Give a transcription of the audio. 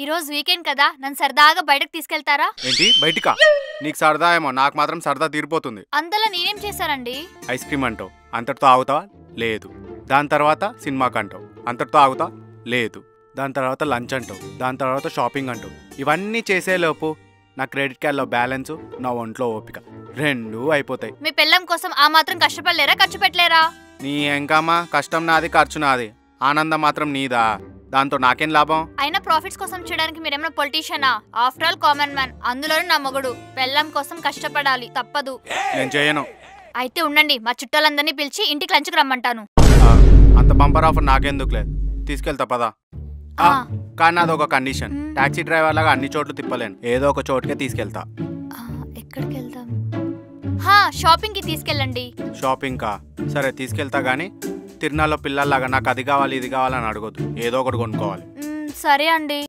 ఈ రోజు వీకెండ్ కదా, నన్ను సరదాగా బయటకు తీసుకెళ్తారా? ఏంటి బయటికా? నీకు సరదా ఏమో, నాకు మాత్రం సరదా తీరిపోతుంది. అంతలా నేనేం చేశానండి? ఐస్ క్రీమ్ అంటావు, అంతటితో ఆగుతావా? లేదు. దాని తర్వాత సినిమాకి అంటావు, అంతటితో ఆగుతా? లేదు. దాని తర్వాత లంచ్ అంటావు, దాని తర్వాత షాపింగ్ అంటావు. ఇవన్నీ చేసేలోపు నా క్రెడిట్ కార్డులో బ్యాలెన్స్, నా ఒంట్లో ఓపిక రెండూ అయిపోతాయి. మీ పెళ్ళం కోసం ఆ మాత్రం కష్టపడలేరా, ఖర్చు పెట్టలేరా? నీ ఎంకమ్మా, కష్టం నాది, ఖర్చు నాది, ఆనందం మాత్రం నీదా. దాంతో నాకేం లాభం? అయినా ప్రాఫిట్స్ కోసం చేయడానికి మీరేమైనా పొలిటీషియనా? ఆఫ్టర్ ఆల్ కామన్ మ్యాన్, అందులోనూ నా మొగుడు. పెళ్ళం కోసం కష్టపడాలి, తప్పదు. నేను చేయను. అయితే ఉండండి, మా చుట్టాలందరినీ పిలిచి ఇంటికి లంచ్కి రమ్మంటాను. అంత బంపర్ ఆఫర్ నాకెందుకులే, తీసుకెళ్తా పదా. కానీ నాది ఒక కండిషన్, టాక్సీ డ్రైవర్ లాగా అన్ని చోట్ల తిప్పలేను, ఏదో ఒక చోటుకే తీసుకెళ్తా. ఎక్కడికి వెళ్దాం? షాపింగ్ కి తీసుకెళ్ళండి. షాపింగ్ కా? సరే తీసుకెళ్తా, గానీ తిరునాళ్ళలో పిల్లల్లాగా నాకు అది కావాలి ఇది కావాలని అడగొద్దు, ఏదో ఒకటి కొనుక్కోవాలి. సరే అండి.